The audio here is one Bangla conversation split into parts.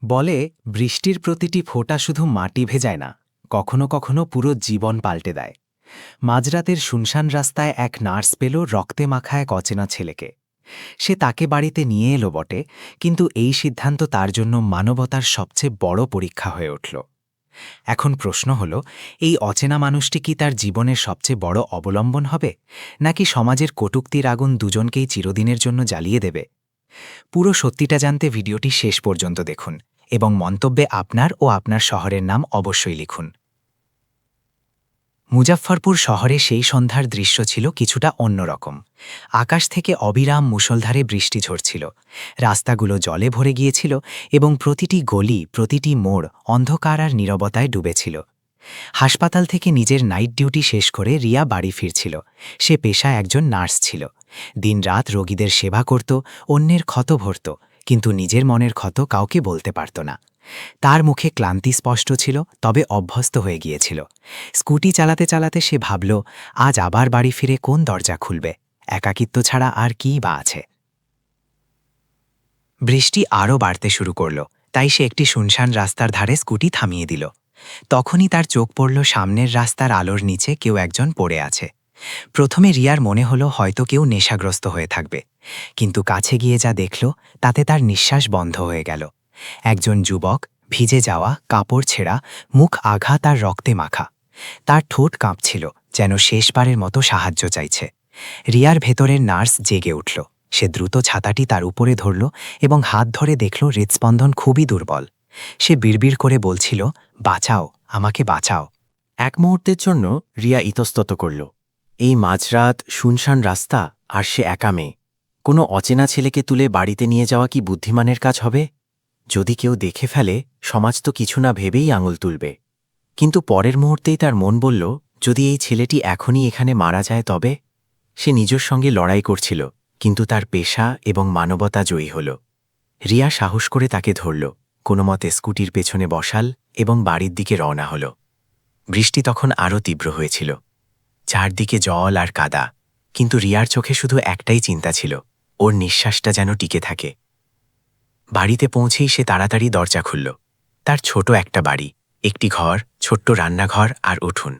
বলে বৃষ্টির প্রতিটি ফোঁটা শুধু মাটি ভেজায় না, কখনো কখনো পুরো জীবন পাল্টে দেয়। মাঝরাতের শুনশান রাস্তায় এক নার্স পেল রক্তে মাখা এক অচেনা ছেলেকে। সে তাকে বাড়িতে নিয়ে এলো বটে, কিন্তু এই সিদ্ধান্ত তার জন্য মানবতার সবচেয়ে বড় পরীক্ষা হয়ে উঠল। এখন প্রশ্ন হল, এই অচেনা মানুষটি কি তার জীবনের সবচেয়ে বড় অবলম্বন হবে, নাকি সমাজের কটূক্তির আগুন দুজনকেই চিরদিনের জন্য জ্বালিয়ে দেবে? পুরো সত্যিটা জানতে ভিডিওটি শেষ পর্যন্ত দেখুন এবং মন্তব্যে আপনার ও আপনার শহরের নাম অবশ্যই লিখুন। মুজাফফরপুর শহরে সেই সন্ধ্যার দৃশ্য ছিল কিছুটা অন্যরকম। আকাশ থেকে অবিরাম মুষলধারে বৃষ্টি ঝরছিল, রাস্তাগুলো জলে ভরে গিয়েছিল এবং প্রতিটি গলি, প্রতিটি মোড় অন্ধকার আর নীরবতায় ডুবেছিল। হাসপাতাল থেকে নিজের নাইট ডিউটি শেষ করে রিয়া বাড়ি ফিরছিল। সে পেশায় একজন নার্স ছিল। দিনরাত রোগীদের সেবা করত, অন্যের ক্ষত ভরত, কিন্তু নিজের মনের ক্ষত কাউকে বলতে পারত না। তার মুখে ক্লান্তি স্পষ্ট ছিল, তবে অভ্যস্ত হয়ে গিয়েছিল। স্কুটি চালাতে চালাতে সে ভাবল, আজ আবার বাড়ি ফিরে কোন দরজা খুলবে? একাকিত্ব ছাড়া আর কী বা আছে? বৃষ্টি আরও বাড়তে শুরু করল, তাই সে একটি শুনশান রাস্তার ধারে স্কুটি থামিয়ে দিল। তখনই তার চোখ পড়ল সামনের রাস্তার আলোর নিচে কেউ একজন পড়ে আছে। প্রথমে রিয়ার মনে হলো হয়তো কেউ নেশাগ্রস্ত হয়ে থাকবে, কিন্তু কাছে গিয়ে যা দেখল তাতে তার নিঃশ্বাস বন্ধ হয়ে গেল। একজন যুবক, ভিজে যাওয়া, কাপড় ছেঁড়া, মুখ আঘাত আর রক্তে মাখা। তার ঠোঁট কাঁপছিল, যেন শেষবারের মতো সাহায্য চাইছে। রিয়ার ভেতরের নার্স জেগে উঠল। সে দ্রুত ছাতাটি তার উপরে ধরল এবং হাত ধরে দেখল হৃৎস্পন্দন খুবই দুর্বল। সে বিড়বিড় করে বলছিল, বাঁচাও, আমাকে বাঁচাও। এক মুহূর্তের জন্য রিয়া ইতস্তত করল। এই মাঝরাত, শুনশান রাস্তা, আর সে একা মেয়ে। কোনো অচেনা ছেলেকে তুলে বাড়িতে নিয়ে যাওয়া কি বুদ্ধিমানের কাজ হবে? যদি কেউ দেখে ফেলে, সমাজ তো কিছু না ভেবেই আঙুল তুলবে। কিন্তু পরের মুহূর্তেই তার মন বলল, যদি এই ছেলেটি এখনই এখানে মারা যায় তবে? সে নিজের সঙ্গে লড়াই করছিল, কিন্তু তার পেশা এবং মানবতা জয়ী হল। রিয়া সাহস করে তাকে ধরল, কোনোমতে স্কুটির পেছনে বসাল এবং বাড়ির দিকে রওনা হল। বৃষ্টি তখন আরও তীব্র হয়েছিল। চারদিকে জল আর কাদা, কিন্তু রিয়ার চোখে শুধু একটাই চিন্তা ছিল, ওর নিঃশ্বাসটা যেন টিকে থাকে। বাড়িতে পৌঁছেই সে তাড়াতাড়ি দরজা খুলল। তার ছোট একটা বাড়ি, একটি ঘর, ছোট্ট রান্নাঘর আর উঠোন।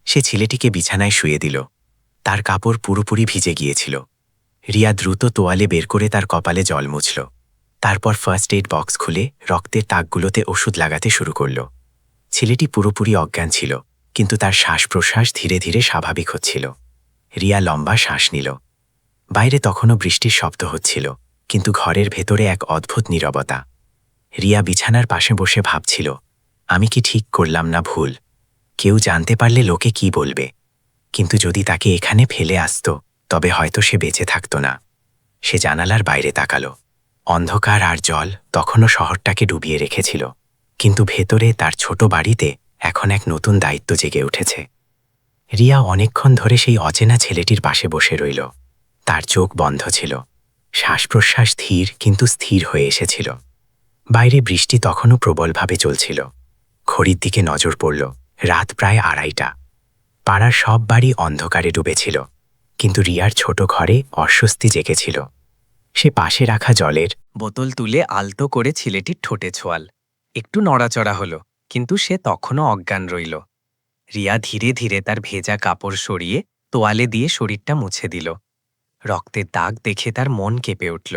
সে ছেলেটিকে বিছানায় শুয়ে দিল। তার কাপড় পুরোপুরি ভিজে গিয়েছিল। রিয়া দ্রুত তোয়ালে বের করে তার কপালে জল মুছল। তারপর ফার্স্ট এইড বক্স খুলে রক্তের তাকগুলোতে ওষুধ লাগাতে শুরু করল। ছেলেটি পুরোপুরি অজ্ঞান ছিল, কিন্তু তার শ্বাস প্রশ্বাস ধীরে ধীরে স্বাভাবিক হচ্ছিল। রিয়া লম্বা শ্বাস নিল। বাইরে তখনও বৃষ্টির শব্দ হচ্ছিল, কিন্তু ঘরের ভেতরে এক অদ্ভুত নীরবতা। রিয়া বিছানার পাশে বসে ভাবছিল, আমি কি ঠিক করলাম না ভুল? কেউ জানতে পারলে লোকে কি বলবে? কিন্তু যদি তাকে এখানে ফেলে আসত, তবে হয়তো সে বেঁচে থাকত না। সে জানালার বাইরে তাকালো। অন্ধকার আর জল তখনও শহরটাকে ডুবিয়ে রেখেছিল, কিন্তু ভেতরে তার ছোট বাড়িতে এখন এক নতুন দায়িত্ব জেগে উঠেছে। রিয়া অনেকক্ষণ ধরে সেই অচেনা ছেলেটির পাশে বসে রইল। তার চোখ বন্ধ ছিল, শ্বাস প্রশ্বাস ধীর কিন্তু স্থির হয়ে এসেছিল। বাইরে বৃষ্টি তখনও প্রবলভাবে চলছিল। ঘড়ির দিকে নজর পড়ল, রাত প্রায় 2:30। পাড়ার সব বাড়ি অন্ধকারে ডুবেছিল, কিন্তু রিয়ার ছোট ঘরে অস্বস্তি জেগেছিল। সে পাশে রাখা জলের বোতল তুলে আলতো করে ছেলেটির ঠোঁটে ছোঁয়াল। একটু নড়াচড়া হলো, কিন্তু সে তখনও অজ্ঞান রইল। রিয়া ধীরে ধীরে তার ভেজা কাপড় সরিয়ে তোয়ালে দিয়ে শরীরটা মুছে দিল। রক্তের দাগ দেখে তার মন কেঁপে উঠল।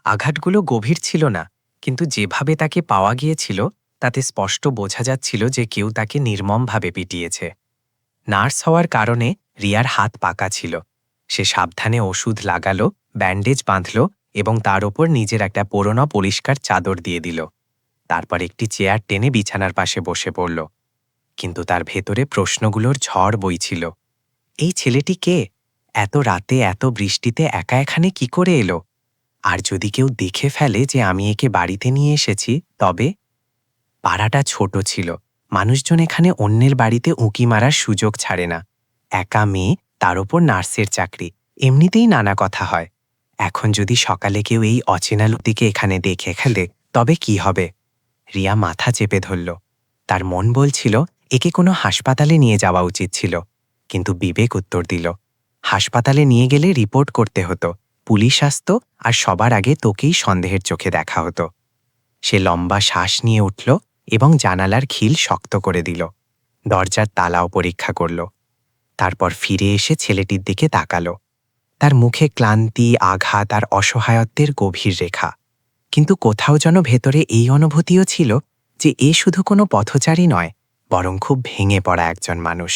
আঘাতগুলো গভীর ছিল না, কিন্তু যেভাবে তাকে পাওয়া গিয়েছিল তাতে স্পষ্ট বোঝা যাচ্ছিল যে কেউ তাকে নির্মমভাবে পিটিয়েছে। নার্স হওয়ার কারণে রিয়ার হাত পাকা ছিল। সে সাবধানে ওষুধ লাগালো, ব্যান্ডেজ বাঁধল এবং তার ওপর নিজের একটা পুরনো পরিষ্কার চাদর দিয়ে দিল। তারপর একটি চেয়ার টেনে বিছানার পাশে বসে পড়ল। কিন্তু তার ভেতরে প্রশ্নগুলোর ঝড় বইছিল। এই ছেলেটি কে? এত রাতে, এত বৃষ্টিতে একা এখানে কি করে এলো? আর যদি কেউ দেখে ফেলে যে আমি একে বাড়িতে নিয়ে এসেছি, তবে? পাড়াটা ছোট ছিল। মানুষজন এখানে অন্যের বাড়িতে উঁকি মারার সুযোগ ছাড়ে না। একা মেয়ে, তার ওপর নার্সের চাকরি, এমনিতেই নানা কথা হয়। এখন যদি সকালে কেউ এই অচেনা লোকটিকে এখানে দেখে ফেলে, তবে কি হবে? রিয়া মাথা চেপে ধরল। তার মন বলছিল একে কোনো হাসপাতালে নিয়ে যাওয়া উচিত ছিল, কিন্তু বিবেক উত্তর দিল, হাসপাতালে নিয়ে গেলে রিপোর্ট করতে হতো, পুলিশ আসতো আর সবার আগে তোকেই সন্দেহের চোখে দেখা হতো। সে লম্বা শ্বাস নিয়ে উঠল এবং জানালার খিল শক্ত করে দিল। দরজার তালাও পরীক্ষা করল। তারপর ফিরে এসে ছেলেটির দিকে তাকালো। তার মুখে ক্লান্তি, আঘাত আর অসহায়ত্বের গভীর রেখা। কিন্তু কোথাও যেন ভেতরে এই অনুভূতিও ছিল যে এ শুধু কোনো পথচারী নয়, বরং খুব ভেঙে পড়া একজন মানুষ।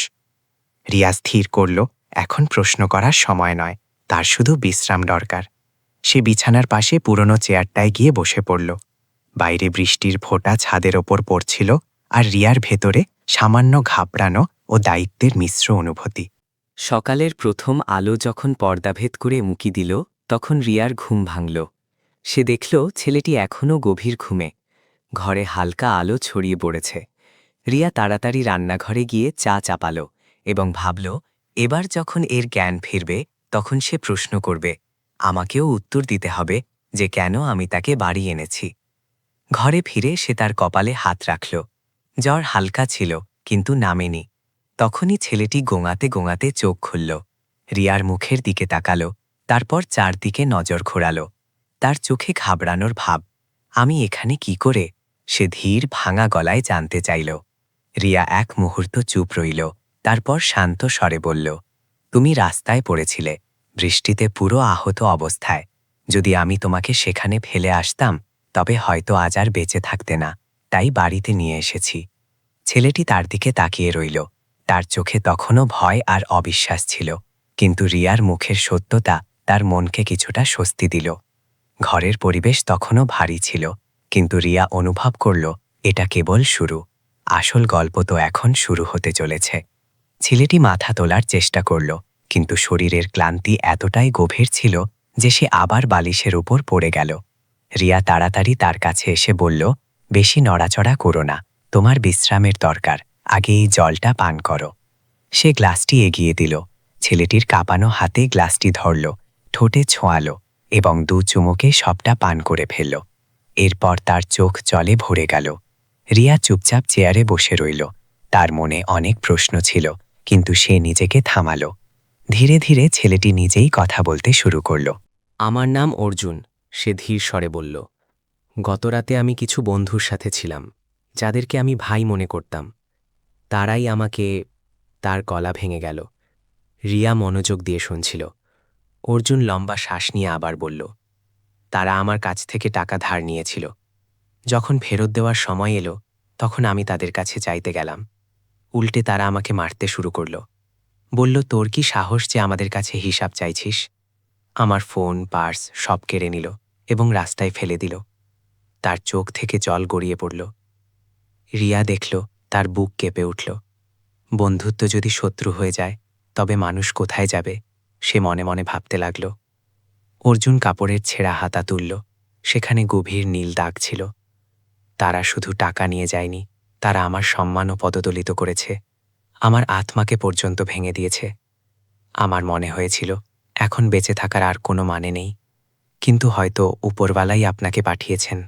রিয়া স্থির করল এখন প্রশ্ন করার সময় নয়, তার শুধু বিশ্রাম দরকার। সে বিছানার পাশে পুরনো চেয়ারটায় গিয়ে বসে পড়ল। বাইরে বৃষ্টির ফোঁটা ছাদের ওপর পড়ছিল, আর রিয়ার ভেতরে সামান্য ঘাবড়ানো ও দায়িত্বের মিশ্র অনুভূতি। সকালের প্রথম আলো যখন পর্দাভেদ করে উঁকি দিল, তখন রিয়ার ঘুম ভাঙল। সে দেখল ছেলেটি এখনও গভীর ঘুমে। ঘরে হালকা আলো ছড়িয়ে পড়েছে। রিয়া তাড়াতাড়ি রান্নাঘরে গিয়ে চা চাপাল এবং ভাবল, এবার যখন এর জ্ঞান ফিরবে তখন সে প্রশ্ন করবে। আমাকেও উত্তর দিতে হবে যে কেন আমি তাকে বাড়ি এনেছি। ঘরে ফিরে সে তার কপালে হাত রাখল। জ্বর হালকা ছিল, কিন্তু নামেনি। তখনই ছেলেটি গোঙাতে গোঙাতে চোখ খুলল। রিয়ার মুখের দিকে তাকাল, তারপর চারদিকে নজর ঘোরাল। তার চোখে ঘাবড়ানোর ভাব। আমি এখানে কি করে? সে ধীর ভাঙা গলায় জানতে চাইল। রিয়া এক মুহূর্ত চুপ রইল, তারপর শান্ত স্বরে বলল, তুমি রাস্তায় পড়েছিলে, বৃষ্টিতে পুরো আহত অবস্থায়। যদি আমি তোমাকে সেখানে ফেলে আসতাম তবে হয়তো আজ আর বেঁচে থাকতে না, তাই বাড়িতে নিয়ে এসেছি। ছেলেটি তার দিকে তাকিয়ে রইল। তার চোখে তখনও ভয় আর অবিশ্বাস ছিল, কিন্তু রিয়ার মুখের সত্যতা তার মনকে কিছুটা স্বস্তি দিল। ঘরের পরিবেশ তখনও ভারী ছিল, কিন্তু রিয়া অনুভব করল এটা কেবল শুরু। আসল গল্প তো এখন শুরু হতে চলেছে। ছেলেটি মাথা তোলার চেষ্টা করল, কিন্তু শরীরের ক্লান্তি এতটাই গভীর ছিল যে সে আবার বালিশের উপর পড়ে গেল। রিয়া তাড়াতাড়ি তার কাছে এসে বলল, বেশি নড়াচড়া করো না, তোমার বিশ্রামের দরকার, আগে এই জলটা পান করো। সে গ্লাসটি এগিয়ে দিল। ছেলেটির কাঁপানো হাতে গ্লাসটি ধরল, ঠোঁটে ছোঁয়াল এবং দু চুমুকে সবটা পান করে ফেলল। এরপর তার চোখ জলে ভরে গেল। রিয়া চুপচাপ চেয়ারে বসে রইল। তার মনে অনেক প্রশ্ন ছিল, কিন্তু সে নিজেকে থামাল। ধীরে ধীরে ছেলেটি নিজেই কথা বলতে শুরু করল। আমার নাম অর্জুন, সে ধীর স্বরে বলল। গতরাতে আমি কিছু বন্ধুর সাথে ছিলাম, যাদেরকে আমি ভাই মনে করতাম। তারাই আমাকে। তার গলা ভেঙে গেল। রিয়া মনোযোগ দিয়ে শুনছিল। অর্জুন লম্বা শ্বাস নিয়ে আবার বলল, তারা আমার কাছ থেকে টাকা ধার নিয়েছিল। যখন ফেরত দেওয়ার সময় এলো, তখন আমি তাদের কাছে চাইতে গেলাম। উল্টে তারা আমাকে মারতে শুরু করল। বলল, তোর কি সাহস যে আমাদের কাছে হিসাব চাইছিস? আমার ফোন, পার্স সব কেড়ে নিল এবং রাস্তায় ফেলে দিল। তার চোখ থেকে জল গড়িয়ে পড়ল। রিয়া দেখল তার বুক কেঁপে উঠল। বন্ধুত্ব যদি শত্রু হয়ে যায় তবে মানুষ কোথায় যাবে? সে মনে মনে ভাবতে লাগল। অর্জুন কাপড়ের ছেঁড়া হাতা তুলল। সেখানে গভীর নীল দাগ ছিল। তারা শুধু টাকা নিয়ে যায়নি, তারা আমার সম্মানও পদদলিত করেছে, আমার আত্মাকে পর্যন্ত ভেঙে দিয়েছে। আমার মনে হয়েছিল এখন বেঁচে থাকার আর কোনো মানে নেই, কিন্তু হয়তো উপরওয়ালাই আপনাকে পাঠিয়েছেন।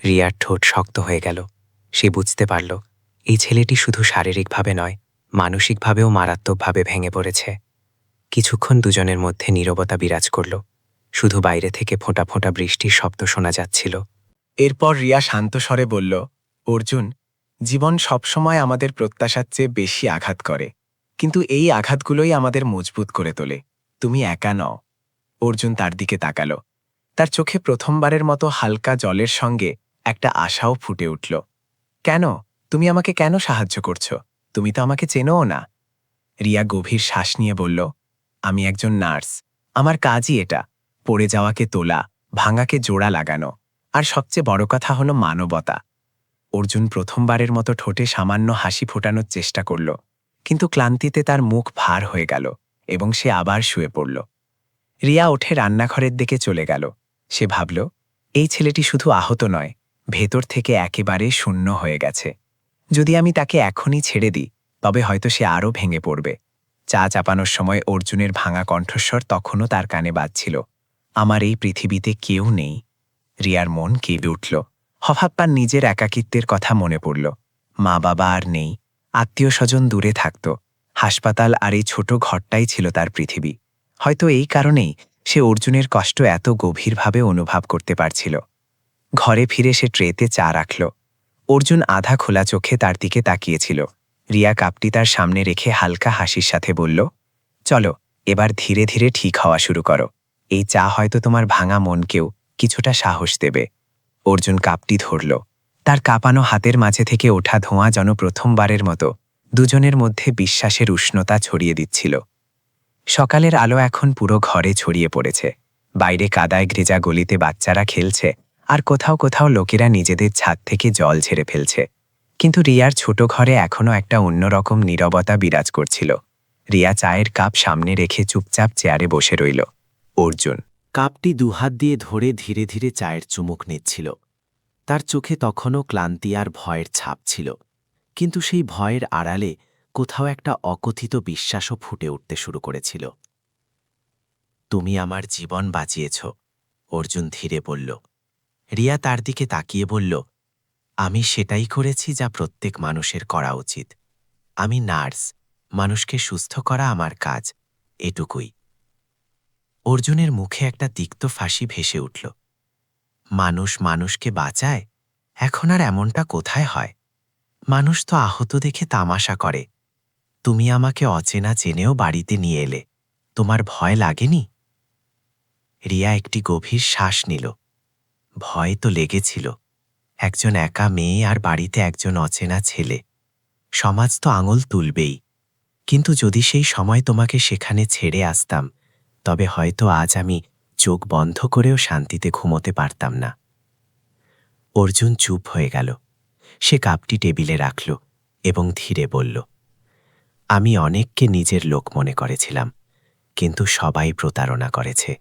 রিয়ার ঠোঁট শক্ত হয়ে গেল। সে বুঝতে পারল এই ছেলেটি শুধু শারীরিকভাবে নয়, মানসিকভাবেও মারাত্মকভাবে ভেঙে পড়েছে। কিছুক্ষণ দুজনের মধ্যে নীরবতা বিরাজ করল। শুধু বাইরে থেকে ফোঁটা ফোঁটা বৃষ্টির শব্দ শোনা যাচ্ছিল। এরপর রিয়া শান্ত স্বরে বলল, অর্জুন, জীবন সবসময় আমাদের প্রত্যাশার চেয়ে বেশি আঘাত করে, কিন্তু এই আঘাতগুলোই আমাদের মজবুত করে তোলে। তুমি একা নও। অর্জুন তার দিকে তাকাল। তার চোখে প্রথমবারের মতো হালকা জলের সঙ্গে একটা আশাও ফুটে উঠল। কেন? তুমি আমাকে কেন সাহায্য করছো? তুমি তো আমাকে চেনোও না। রিয়া গভীর শ্বাস নিয়ে বলল, আমি একজন নার্স। আমার কাজই এটা, পড়ে যাওয়াকে তোলা, ভাঙাকে জোড়া লাগানো, আর সবচেয়ে বড় কথা হলো মানবতা। অর্জুন প্রথমবারের মতো ঠোঁটে সামান্য হাসি ফোটানোর চেষ্টা করল, কিন্তু ক্লান্তিতে তার মুখ ভার হয়ে গেল এবং সে আবার শুয়ে পড়ল। রিয়া উঠে রান্নাঘরের দিকে চলে গেল। সে ভাবল, এই ছেলেটি শুধু আহত নয়, ভেতর থেকে একেবারে শূন্য হয়ে গেছে। যদি আমি তাকে এখনই ছেড়ে দিই তবে হয়তো সে আরও ভেঙে পড়বে। চা চাপানোর সময় অর্জুনের ভাঙা কণ্ঠস্বর তখনও তার কানে বাজছিল, আমার এই পৃথিবীতে কেউ নেই। রিয়ার মন কেঁপে উঠল। হঠাৎ তার নিজের একাকিত্বের কথা মনে পড়ল। মা বাবা আর নেই, আত্মীয় স্বজন দূরে থাকত, হাসপাতাল আর এই ছোট ঘরটাই ছিল তার পৃথিবী। হয়তো এই কারণেই সে অর্জুনের কষ্ট এত গভীরভাবে অনুভব করতে পারছিল। ঘরে ফিরে সে ট্রেতে চা রাখল। অর্জুন আধা খোলা চোখে তার দিকে তাকিয়েছিল। রিয়া কাপটি তার সামনে রেখে হালকা হাসির সাথে বলল, চলো এবার ধীরে ধীরে ঠিক হওয়া শুরু করো। এই চা হয়তো তোমার ভাঙা মনকেও কিছুটা সাহস দেবে। অর্জুন কাপটি ধরল। তার কাঁপানো হাতের মাঝে থেকে ওঠা ধোঁয়া যেন প্রথমবারের মতো দুজনের মধ্যে বিশ্বাসের উষ্ণতা ছড়িয়ে দিচ্ছিল। সকালের আলো এখন পুরো ঘরে ছড়িয়ে পড়েছে। বাইরে কাদায় গ্রেজা গলিতে বাচ্চারা খেলছে, আর কোথাও কোথাও লোকেরা নিজেদের ছাদ থেকে জল ঝেড়ে ফেলছে। কিন্তু রিয়ার ছোট ঘরে এখনও একটা অন্যরকম নীরবতা বিরাজ করছিল। রিয়া চায়ের কাপ সামনে রেখে চুপচাপ চেয়ারে বসে রইল। অর্জুন কাপটি দুহাত দিয়ে ধরে ধীরে ধীরে চায়ের চুমুক নিচ্ছিল। তার চোখে তখনও ক্লান্তি আর ভয়ের ছাপ ছিল, কিন্তু সেই ভয়ের আড়ালে কোথাও একটা অকথিত বিশ্বাসও ফুটে উঠতে শুরু করেছিল। তুমি আমার জীবন বাঁচিয়েছ, অর্জুন ধীরে বলল। রিয়া তার দিকে তাকিয়ে বলল, আমি সেটাই করেছি যা প্রত্যেক মানুষের করা উচিত। আমি নার্স, মানুষকে সুস্থ করা আমার কাজ, এটুকুই। অর্জুনের মুখে একটা তিক্ত ফাঁসি ভেসে উঠল। মানুষ মানুষকে বাঁচায়? এখন আর এমনটা কোথায় হয়? মানুষ তো আহত দেখে তামাশা করে। তুমি আমাকে অচেনা চেনেও বাড়িতে নিয়ে এলে, তোমার ভয় লাগেনি? রিয়া একটি গভীর শ্বাস নিল। ভয় তো লেগেছিল। একজন একা মেয়ে আর বাড়িতে একজন অচেনা ছেলে। সমাজ তো আঙুল তুলবেই। কিন্তু যদি সেই সময় তোমাকে সেখানে ছেড়ে আসতাম, তবে হয়তো আজ আমি চোখ বন্ধ করেও শান্তিতে ঘুমোতে পারতাম না। অর্জুন চুপ হয়ে গেল। সে কাপটি টেবিলে রাখল এবং ধীরে বলল, আমি অনেককে নিজের লোক মনে করেছিলাম, কিন্তু সবাই প্রতারণা করেছে।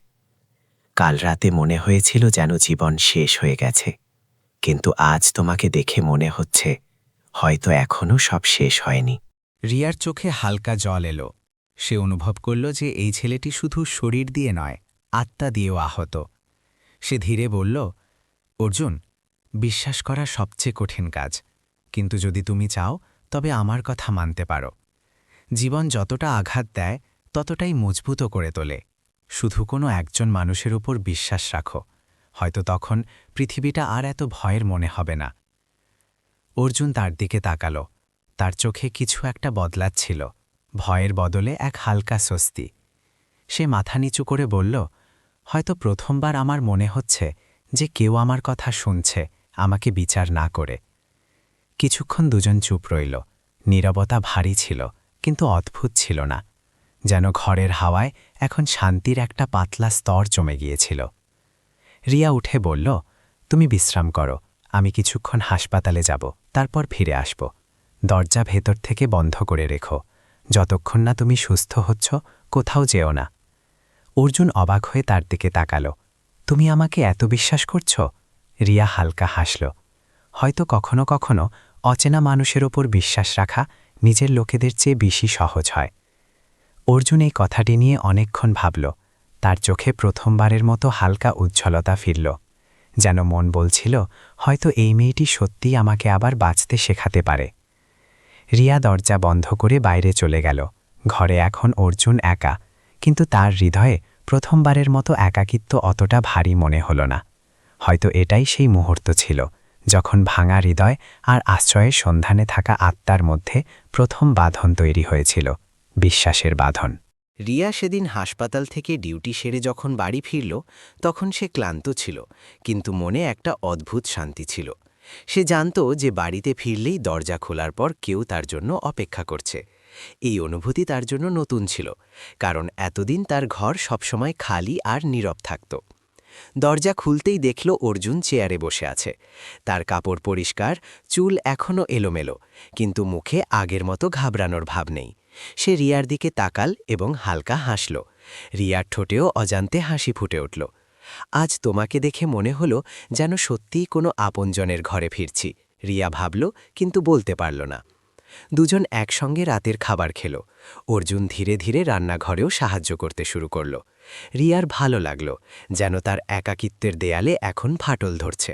কাল রাতে মনে হয়েছিল যেন জীবন শেষ হয়ে গেছে, কিন্তু আজ তোমাকে দেখে মনে হচ্ছে হয়তো এখনও সব শেষ হয়নি। রিয়ার চোখে হালকা জল এলো। সে অনুভব করল যে এই ছেলেটি শুধু শরীর দিয়ে নয়, আত্মা দিয়েও আহত। সে ধীরে বলল, অর্জুন, বিশ্বাস করা সবচেয়ে কঠিন কাজ, কিন্তু যদি তুমি চাও তবে আমার কথা মানতে পারো। জীবন যতটা আঘাত দেয় ততটাই মজবুতও করে তোলে। শুধু কোনো একজন মানুষের উপর বিশ্বাস রাখো, হয়তো তখন পৃথিবীটা আর এত ভয়ের মনে হবে না। অর্জুন তার দিকে তাকাল। তার চোখে কিছু একটা বদলাচ্ছিল, ভয়ের বদলে এক হালকা স্বস্তি। সে মাথা নিচু করে বলল, হয়তো প্রথমবার আমার মনে হচ্ছে যে কেউ আমার কথা শুনছে, আমাকে বিচার না করে। কিছুক্ষণ দুজন চুপ রইল। নীরবতা ভারী ছিল, কিন্তু অদ্ভুত ছিল না। যেন ঘরের হাওয়ায় এখন শান্তির একটা পাতলা স্তর জমে গিয়েছিল। রিয়া উঠে বলল, তুমি বিশ্রাম করো, আমি কিছুক্ষণ হাসপাতালে যাব, তারপর ফিরে আসব। দরজা ভেতর থেকে বন্ধ করে রেখো। যতক্ষণ না তুমি সুস্থ হচ্ছ, কোথাও যেও না। অর্জুন অবাক হয়ে তার দিকে তাকাল। তুমি আমাকে এত বিশ্বাস করছ? রিয়া হালকা হাসল। হয়তো কখনো কখনো অচেনা মানুষের ওপর বিশ্বাস রাখা নিজের লোকেদের চেয়ে বেশি সহজ হয়। অর্জুন এই কথাটি নিয়ে অনেকক্ষণ ভাবল। তার চোখে প্রথমবারের মতো হালকা উজ্জ্বলতা ফিরল, যেন মন বলছিল, হয়তো এই মেয়েটি সত্যিই আমাকে আবার বাঁচতে শেখাতে পারে। রিয়া দরজা বন্ধ করে বাইরে চলে গেল। ঘরে এখন অর্জুন একা, কিন্তু তার হৃদয়ে প্রথমবারের মতো একাকিত্ব অতটা ভারী মনে হল না। হয়তো এটাই সেই মুহূর্ত ছিল, যখন ভাঙা হৃদয় আর আশ্রয়ের সন্ধানে থাকা আত্মার মধ্যে প্রথম বাঁধন তৈরি হয়েছিল, বিশ্বাসের বাঁধন। রিয়া সেদিন হাসপাতাল থেকে ডিউটি সেরে যখন বাড়ি ফিরল, তখন সে ক্লান্ত ছিল, কিন্তু মনে একটা অদ্ভুত শান্তি ছিল। সে জানত যে বাড়িতে ফিরলেই দরজা খোলার পর কেউ তার জন্য অপেক্ষা করছে। এই অনুভূতি তার জন্য নতুন ছিল, কারণ এতদিন তার ঘর সবসময় খালি আর নীরব থাকত। দরজা খুলতেই দেখল অর্জুন চেয়ারে বসে আছে। তার কাপড় পরিষ্কার, চুল এখনও এলোমেলো, কিন্তু মুখে আগের মতো ঘাবড়ানোর ভাব নেই। সে রিয়ার দিকে তাকাল এবং হালকা হাসল। রিয়ার ঠোঁটেও অজান্তে হাসি ফুটে উঠল। আজ তোমাকে দেখে মনে হলো যেন সত্যিই কোনো আপনজনের ঘরে ফিরছি, রিয়া ভাবল, কিন্তু বলতে পারল না। দুজন একসঙ্গে রাতের খাবার খেল। অর্জুন ধীরে ধীরে রান্নাঘরেও সাহায্য করতে শুরু করল। রিয়ার ভালো লাগল, যেন তার একাকিত্বের দেয়ালে এখন ফাটল ধরছে।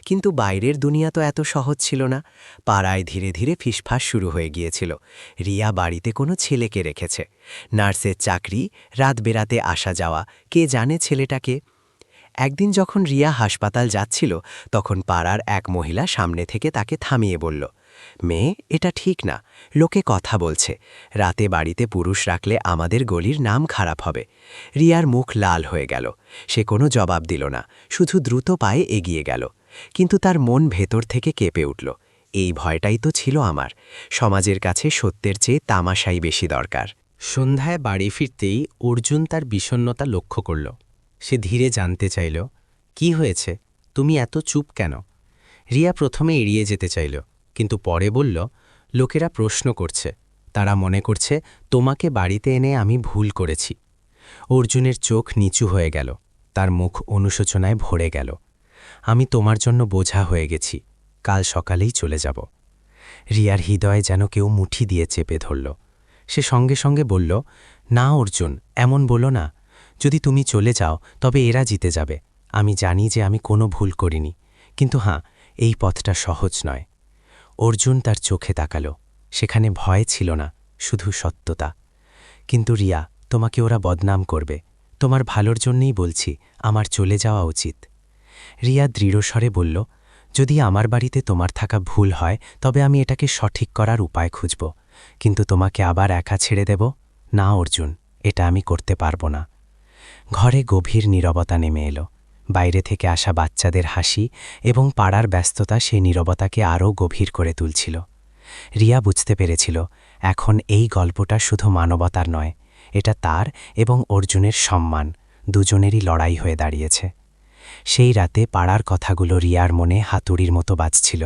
কিন্তু বাইরের দুনিয়া তো এত সহজ ছিল না। পাড়ায় ধীরে ধীরে ফিসফাস শুরু হয়ে গিয়েছিল। রিয়া বাড়িতে কোনো ছেলেকে রেখেছে, নার্সের চাকরি, রাত বেরাতে আসা যাওয়া, কে জানে ছেলেটাকে। একদিন যখন রিয়া হাসপাতাল যাচ্ছিল তখন পাড়ার এক মহিলা সামনে থেকে তাকে থামিয়ে বলল, মেয়ে, এটা ঠিক না, লোকে কথা বলছে, রাতে বাড়িতে পুরুষ রাখলে আমাদের গলির নাম খারাপ হবে। রিয়ার মুখ লাল হয়ে গেল। সে কোনো জবাব দিল না, শুধু দ্রুত পায়ে এগিয়ে গেল। কিন্তু তার মন ভেতর থেকে কেঁপে উঠল। এই ভয়টাই তো ছিল আমার। সমাজের কাছে সত্যের চেয়ে তামাশাই বেশি দরকার। সন্ধ্যায় বাড়ি ফিরতেই অর্জুন তার বিষণ্ণতা লক্ষ্য করল। সে ধীরে জানতে চাইল, কি হয়েছে, তুমি এত চুপ কেন? রিয়া প্রথমে এড়িয়ে যেতে চাইল, কিন্তু পরে বলল, লোকেরা প্রশ্ন করছে, তারা মনে করছে তোমাকে বাড়িতে এনে আমি ভুল করেছি। অর্জুনের চোখ নিচু হয়ে গেল, তার মুখ অনুশোচনায় ভরে গেল। আমি তোমার জন্য বোঝা হয়ে গেছি, কাল সকালেই চলে যাব। রিয়ার হৃদয়ে যেন কেউ মুঠি দিয়ে চেপে ধরল। সে সঙ্গে সঙ্গে বলল, না অর্জুন, এমন বলো না। যদি তুমি চলে যাও তবে এরা জিতে যাবে। আমি জানি যে আমি কোনো ভুল করিনি, কিন্তু হ্যাঁ, এই পথটা সহজ নয়। অর্জুন তার চোখে তাকালো। সেখানে ভয় ছিল না, শুধু সত্যতা। কিন্তু রিয়া, তোমাকে ওরা বদনাম করবে। তোমার ভালোর জন্যই বলছি, আমার চলে যাওয়া উচিত। রিয়া দৃঢ়স্বরে বলল, যদি আমার বাড়িতে তোমার থাকা ভুল হয় তবে আমি এটাকে সঠিক করার উপায় খুঁজব, কিন্তু তোমাকে আবার একা ছেড়ে দেব না অর্জুন, এটা আমি করতে পারবো না। ঘরে গভীর নীরবতা নেমে এলো। বাইরে থেকে আসা বাচ্চাদের হাসি এবং পাড়ার ব্যস্ততা সেই নীরবতাকে আরও গভীর করে তুলছিল। রিয়া বুঝতে পেরেছিল, এখন এই গল্পটা শুধু মানবতার নয়, এটা তার এবং অর্জুনের সম্মান, দুজনেরই লড়াই হয়ে দাঁড়িয়েছে। সেই রাতে পাড়ার কথাগুলো রিয়ার মনে হাতুড়ির মতো বাজছিল,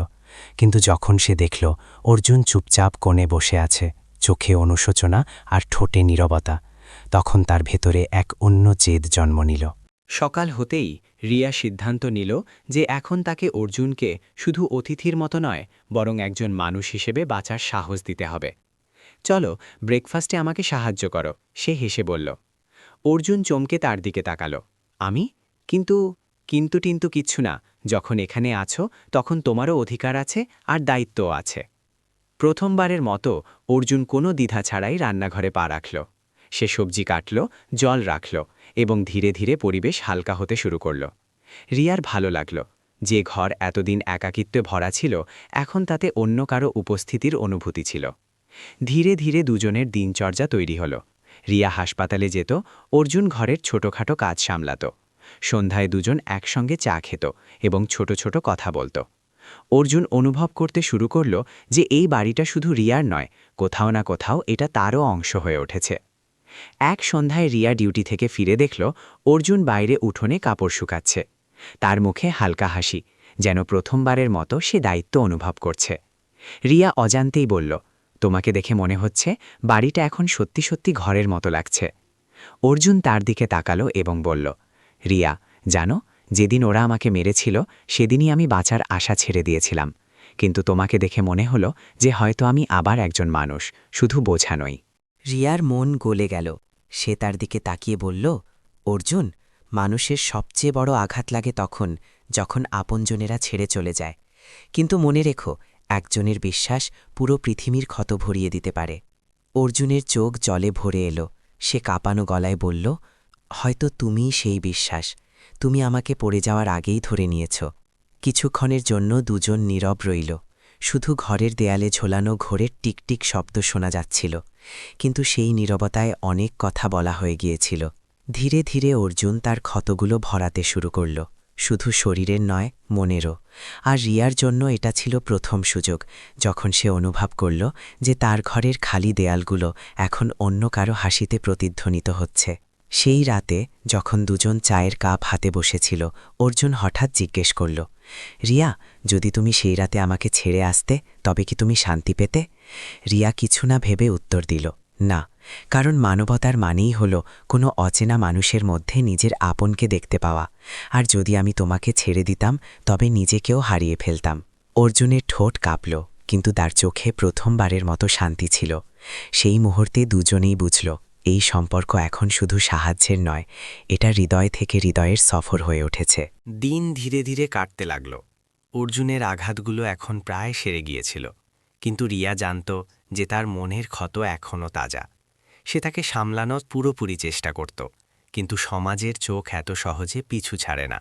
কিন্তু যখন সে দেখল অর্জুন চুপচাপ কোণে বসে আছে, চোখে অনুশোচনা আর ঠোঁটে নীরবতা, তখন তার ভেতরে এক অন্য জেদ জন্ম নিল। সকাল হতেই রিয়া সিদ্ধান্ত নিল যে এখন তাকে অর্জুনকে শুধু অতিথির মতো নয়, বরং একজন মানুষ হিসেবে বাঁচার সাহস দিতে হবে। চলো, ব্রেকফাস্টে আমাকে সাহায্য করো, সে হেসে বলল। অর্জুন চমকে তার দিকে তাকালো। আমি? কিন্তু টিন্তু কিচ্ছু না, যখন এখানে আছো তখন তোমারও অধিকার আছে আর দায়িত্বও আছে। প্রথমবারের মতো অর্জুন কোনো দ্বিধা ছাড়াই রান্নাঘরে পা রাখল। সে সবজি কাটল, জল রাখল এবং ধীরে ধীরে পরিবেশ হালকা হতে শুরু করল। রিয়ার ভালো লাগল। যে ঘর এতদিন একাকিত্বে ভরা ছিল, এখন তাতে অন্য কারো উপস্থিতির অনুভূতি ছিল। ধীরে ধীরে দুজনের দিনচর্যা তৈরি হল। রিয়া হাসপাতালে যেত, অর্জুন ঘরের ছোটখাটো কাজ সামলাত। সন্ধ্যায় দুজন একসঙ্গে চা খেত এবং ছোট ছোট কথা বলত। অর্জুন অনুভব করতে শুরু করল যে এই বাড়িটা শুধু রিয়ার নয়, কোথাও না কোথাও এটা তারও অংশ হয়ে উঠেছে। এক সন্ধ্যায় রিয়া ডিউটি থেকে ফিরে দেখল অর্জুন বাইরে উঠোনে কাপড় শুকাচ্ছে। তার মুখে হালকা হাসি, যেন প্রথমবারের মতো সে দায়িত্ব অনুভব করছে। রিয়া অজান্তেই বলল, তোমাকে দেখে মনে হচ্ছে বাড়িটা এখন সত্যি সত্যি ঘরের মতো লাগছে। অর্জুন তার দিকে তাকালো এবং বলল, রিয়া, জানো, যেদিন ওরা আমাকে মেরেছিল সেদিনই আমি বাঁচার আশা ছেড়ে দিয়েছিলাম, কিন্তু তোমাকে দেখে মনে হলো যে হয়তো আমি আবার একজন মানুষ, শুধু বোঝা নই। রিয়ার মন গলে গেল। সে তার দিকে তাকিয়ে বলল, অর্জুন, মানুষের সবচেয়ে বড় আঘাত লাগে তখন যখন আপনজনেরা ছেড়ে চলে যায়। কিন্তু মনে রেখো, একজনের বিশ্বাস পুরো পৃথিবীর ক্ষত ভরিয়ে দিতে পারে। অর্জুনের চোখ জলে ভরে এলো। সে কাঁপানো গলায় বলল, হয়তো তুমিই সেই বিশ্বাস। তুমি আমাকে পড়ে যাওয়ার আগেই ধরে নিয়েছ। কিছুক্ষণের জন্য দুজন নীরব রইল। শুধু ঘরের দেয়ালে ঝোলানো ঘোরের টিকটিক শব্দ শোনা যাচ্ছিল, কিন্তু সেই নীরবতায় অনেক কথা বলা হয়ে গিয়েছিল। ধীরে ধীরে অর্জুন তার ক্ষতগুলো ভরাতে শুরু করল, শুধু শরীরের নয়, মনেরও। আর রিয়ার জন্য এটা ছিল প্রথম সুযোগ, যখন সে অনুভব করল যে তার ঘরের খালি দেয়ালগুলো এখন অন্য কারো হাসিতে প্রতিধ্বনিত হচ্ছে। সেই রাতে যখন দুজন চায়ের কাপ হাতে বসেছিল, অর্জুন হঠাৎ জিজ্ঞেস করল, রিয়া, যদি তুমি সেই রাতে আমাকে ছেড়ে আসতে তবে কি তুমি শান্তি পেতে? রিয়া কিছু না ভেবে উত্তর দিল, না, কারণ মানবতার মানেই হল কোনো অচেনা মানুষের মধ্যে নিজের আপনকে দেখতে পাওয়া, আর যদি আমি তোমাকে ছেড়ে দিতাম তবে নিজেকেও হারিয়ে ফেলতাম। অর্জুনের ঠোঁট কাঁপল, কিন্তু তার চোখে প্রথমবারের মতো শান্তি ছিল। সেই মুহূর্তে দুজনেই বুঝল, এই সম্পর্ক এখন শুধু সাহায্যের নয়, এটা হৃদয় থেকে হৃদয়ের সফর হয়ে উঠেছে। দিন ধীরে ধীরে কাটতে লাগল। অর্জুনের আঘাতগুলো এখন প্রায় সেরে গিয়েছিল, কিন্তু রিয়া জানত যে তার মনের ক্ষত এখনও তাজা। সে তাকে সামলানোর পুরোপুরি চেষ্টা করত, কিন্তু সমাজের চোখ এত সহজে পিছু ছাড়ে না।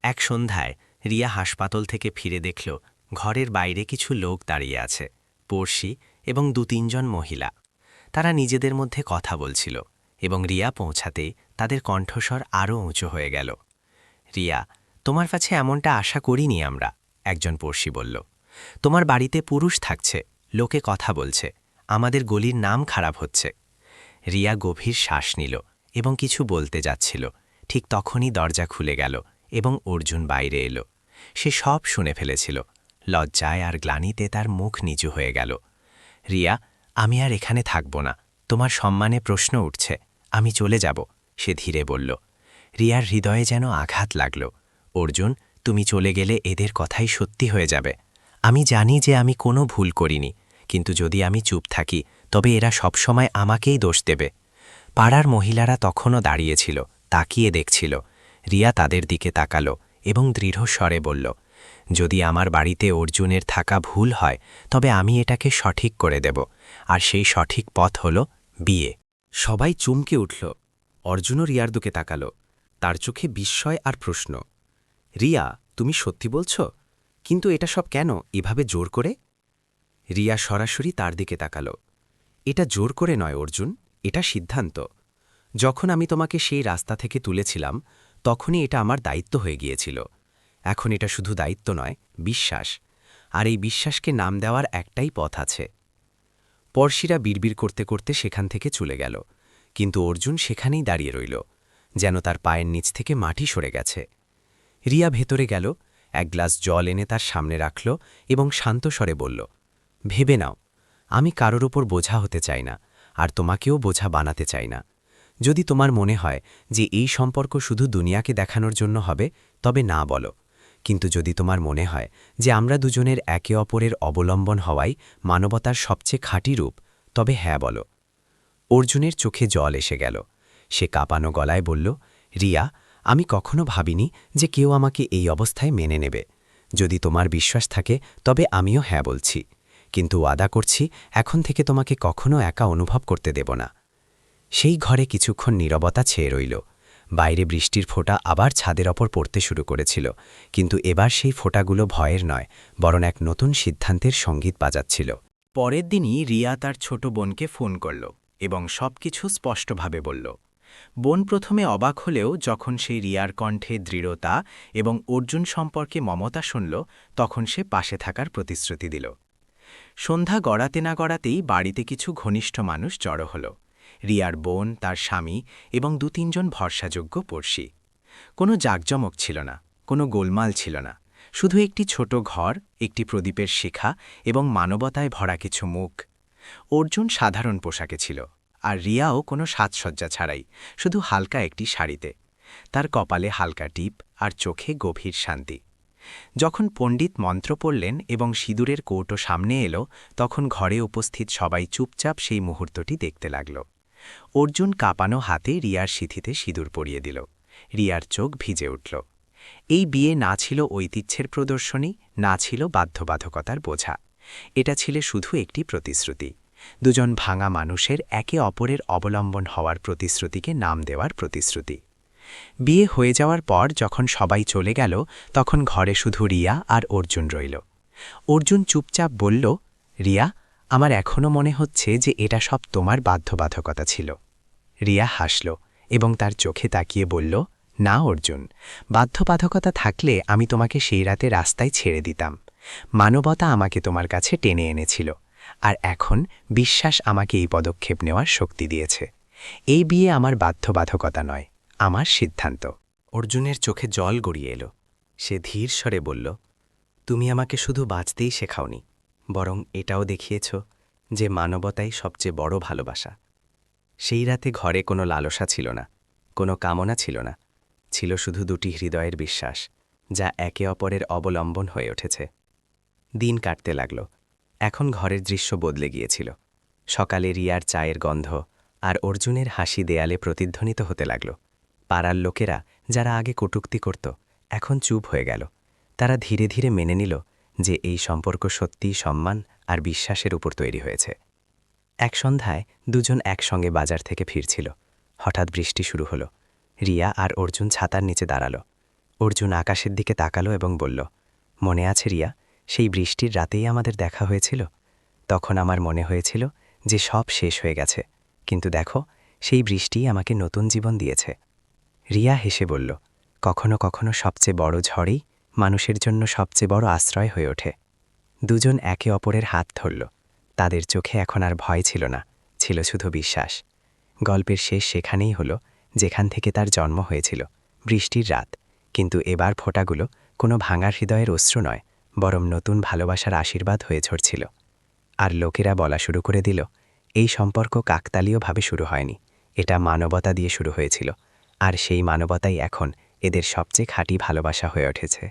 এক সন্ধ্যায় রিয়া হাসপাতাল থেকে ফিরে দেখল ঘরের বাইরে কিছু লোক দাঁড়িয়ে আছে, পড়শি এবং ২-৩ জন মহিলা। তারা নিজেদের মধ্যে কথা বলছিল এবং রিয়া পৌঁছাতেই তাদের কণ্ঠস্বর আরও উঁচু হয়ে গেল। রিয়া, তোমার কাছে এমনটা আশা করিনি আমরা, একজন পড়শি বলল। তোমার বাড়িতে পুরুষ থাকছে, লোকে কথা বলছে, আমাদের গলির নাম খারাপ হচ্ছে। রিয়া গভীর শ্বাস নিল এবং কিছু বলতে যাচ্ছিল, ঠিক তখনই দরজা খুলে গেল এবং অর্জুন বাইরে এলো। সে সব শুনে ফেলেছিল। লজ্জায় আর গ্লানিতে তার মুখ নিচু হয়ে গেল। রিয়া, আমি আর এখানে থাকব না, তোমার সম্মানে প্রশ্ন উঠছে, আমি চলে যাব, সে ধীরে বলল। রিয়ার হৃদয়ে যেন আঘাত লাগল। অর্জুন, তুমি চলে গেলে এদের কথাই সত্যি হয়ে যাবে। আমি জানি যে আমি কোনো ভুল করিনি, কিন্তু যদি আমি চুপ থাকি তবে এরা সবসময় আমাকেই দোষ দেবে। পাড়ার মহিলারা তখনও দাঁড়িয়েছিল, তাকিয়ে দেখছিল। রিয়া তাদের দিকে তাকালো এবং দৃঢ় স্বরে বলল, যদি আমার বাড়িতে অর্জুনের থাকা ভুল হয় তবে আমি এটাকে সঠিক করে দেব, আর সেই সঠিক পথ হল বিয়ে। সবাই চমকে উঠল। অর্জুনও রিয়ার দিকে তাকালো, তার চোখে বিস্ময় আর প্রশ্ন। রিয়া, তুমি সত্যি বলছ? কিন্তু এটা সব কেন, এভাবে জোর করে? রিয়া সরাসরি তার দিকে তাকালো। এটা জোর করে নয় অর্জুন, এটা সিদ্ধান্ত। যখন আমি তোমাকে সেই রাস্তা থেকে তুলেছিলাম তখনই এটা আমার দায়িত্ব হয়ে গিয়েছিল। এখন এটা শুধু দায়িত্ব নয়, বিশ্বাস। আর এই বিশ্বাসকে নাম দেওয়ার একটাই পথ আছে। পড়শিরা বিড়বিড় করতে করতে সেখান থেকে চলে গেল, কিন্তু অর্জুন সেখানেই দাঁড়িয়ে রইল, যেন তার পায়ের নিচ থেকে মাটি সরে গেছে। রিয়া ভেতরে গেল, এক গ্লাস জল এনে তার সামনে রাখল এবং শান্ত স্বরে বলল, ভেবে নাও, আমি কারোর ওপর বোঝা হতে চাই না, আর তোমাকেও বোঝা বানাতে চাই না। যদি তোমার মনে হয় যে এই সম্পর্ক শুধু দুনিয়াকে দেখানোর জন্য হবে, তবে না বলো। কিন্তু যদি তোমার মনে হয় যে আমরা দুজনের একে অপরের অবলম্বন হওয়াই মানবতার সবচেয়ে খাঁটি রূপ, তবে হ্যাঁ বলো। অর্জুনের চোখে জল এসে গেল। সে কাঁপানো গলায় বলল, রিয়া, আমি কখনো ভাবিনি যে কেউ আমাকে এই অবস্থায় মেনে নেবে। যদি তোমার বিশ্বাস থাকে তবে আমিও হ্যাঁ বলছি, কিন্তু ওয়াদা করছি এখন থেকে তোমাকে কখনো একা অনুভব করতে দেব না। সেই ঘরে কিছুক্ষণ নীরবতা ছেয়ে রইল। বাইরে বৃষ্টির ফোঁটা আবার ছাদের ওপর পড়তে শুরু করেছিল, কিন্তু এবার সেই ফোঁটাগুলো ভয়ের নয়, বরং এক নতুন সিদ্ধান্তের সঙ্গীত বাজাচ্ছিল। পরের দিনই রিয়া তার ছোট বোনকে ফোন করল এবং সবকিছু স্পষ্টভাবে বলল। বোন প্রথমে অবাক হলেও যখন সেই রিয়ার কণ্ঠে দৃঢ়তা এবং অর্জুন সম্পর্কে মমতা শুনল, তখন সে পাশে থাকার প্রতিশ্রুতি দিল। সন্ধ্যা গড়াতে না গড়াতেই বাড়িতে কিছু ঘনিষ্ঠ মানুষ জড়ো হল। রিয়ার বোন, তার স্বামী এবং ২-৩ জন ভরসাযোগ্য পড়শি। কোনো জাঁকজমক ছিল না, কোনো গোলমাল ছিল না, শুধু একটি ছোট ঘর, একটি প্রদীপের শিখা এবং মানবতায় ভরা কিছু মুখ। অর্জুন সাধারণ পোশাকে ছিল, আর রিয়াও কোনো সাজসজ্জা ছাড়াই, শুধু হালকা একটি শাড়িতে। তার কপালে হালকা টিপ আর চোখে গভীর শান্তি। যখন পণ্ডিত মন্ত্র পড়লেন এবং সিঁদুরের কৌটো সামনে এলো, তখন ঘরে উপস্থিত সবাই চুপচাপ সেই মুহূর্তটি দেখতে লাগল। অর্জুন কাঁপানো হাতে রিয়ার সিঁথিতে সিঁদুর পরিয়ে দিল। রিয়ার চোখ ভিজে উঠল। এই বিয়ে না ছিল ঐতিহ্যের প্রদর্শনী, না ছিল বাধ্যবাধকতার বোঝা। এটা ছিল শুধু একটি প্রতিশ্রুতি, দুজন ভাঙা মানুষের একে অপরের অবলম্বন হওয়ার প্রতিশ্রুতিকে নাম দেওয়ার প্রতিশ্রুতি। বিয়ে হয়ে যাওয়ার পর যখন সবাই চলে গেল, তখন ঘরে শুধু রিয়া আর অর্জুন রইল। অর্জুন চুপচাপ বলল, রিয়া, আমার এখনও মনে হচ্ছে যে এটা সব তোমার বাধ্যবাধকতা ছিল। রিয়া হাসল এবং তার চোখে তাকিয়ে বলল, না অর্জুন, বাধ্যবাধকতা থাকলে আমি তোমাকে সেই রাতে রাস্তায় ছেড়ে দিতাম। মানবতা আমাকে তোমার কাছে টেনে এনেছিল, আর এখন বিশ্বাস আমাকে এই পদক্ষেপ নেওয়ার শক্তি দিয়েছে। এই বিয়ে আমার বাধ্যবাধকতা নয়, আমার সিদ্ধান্ত। অর্জুনের চোখে জল গড়িয়ে এলো। সে ধীর স্বরে বলল, তুমি আমাকে শুধু বাঁচতেই শেখাওনি, বরং এটাও দেখিয়েছ যে মানবতাই সবচেয়ে বড় ভালোবাসা। সেই রাতে ঘরে কোনো লালসা ছিল না, কোনো কামনা ছিল না, ছিল শুধু দুটি হৃদয়ের বিশ্বাস, যা একে অপরের অবলম্বন হয়ে উঠেছে। দিন কাটতে লাগল। এখন ঘরের দৃশ্য বদলে গিয়েছিল। সকালে রিয়ার চায়ের গন্ধ আর অর্জুনের হাসি দেয়ালে প্রতিধ্বনিত হতে লাগল। পাড়ার লোকেরা, যারা আগে কটূক্তি করত, এখন চুপ হয়ে গেল। তারা ধীরে ধীরে মেনে নিল যে এই সম্পর্ক সত্যিই সম্মান আর বিশ্বাসের উপর তৈরি হয়েছে। এক সন্ধ্যায় দুজন একসঙ্গে বাজার থেকে ফিরছিল। হঠাৎ বৃষ্টি শুরু হলো। রিয়া আর অর্জুন ছাতার নিচে দাঁড়ালো। অর্জুন আকাশের দিকে তাকালো এবং বলল, মনে আছে রিয়া, সেই বৃষ্টির রাতেই আমাদের দেখা হয়েছিল? তখন আমার মনে হয়েছিল যে সব শেষ হয়ে গেছে, কিন্তু দেখো, সেই বৃষ্টিই আমাকে নতুন জীবন দিয়েছে। রিয়া হেসে বলল, কখনো কখনো সবচেয়ে বড় ঝড়ই মানুষের জন্য সবচেয়ে বড় আশ্রয় হয়ে ওঠে। দুজন একে অপরের হাত ধরল। তাদের চোখে এখন আর ভয় ছিল না, ছিল শুধু বিশ্বাস। গল্পের শেষ সেখানেই হলো যেখান থেকে তার জন্ম হয়েছিল, বৃষ্টির রাত। কিন্তু এবার ফোঁটাগুলো কোনো ভাঙার হৃদয়ের অশ্রু নয়, বরং নতুন ভালোবাসার আশীর্বাদ হয়ে ঝরছিল। আর লোকেরা বলা শুরু করে দিল, এই সম্পর্ক কাকতালীয়ভাবে শুরু হয়নি, এটা মানবতা দিয়ে শুরু হয়েছিল। আর সেই মানবতাই এখন এদের সবচেয়ে খাঁটি ভালোবাসা হয়ে উঠেছে।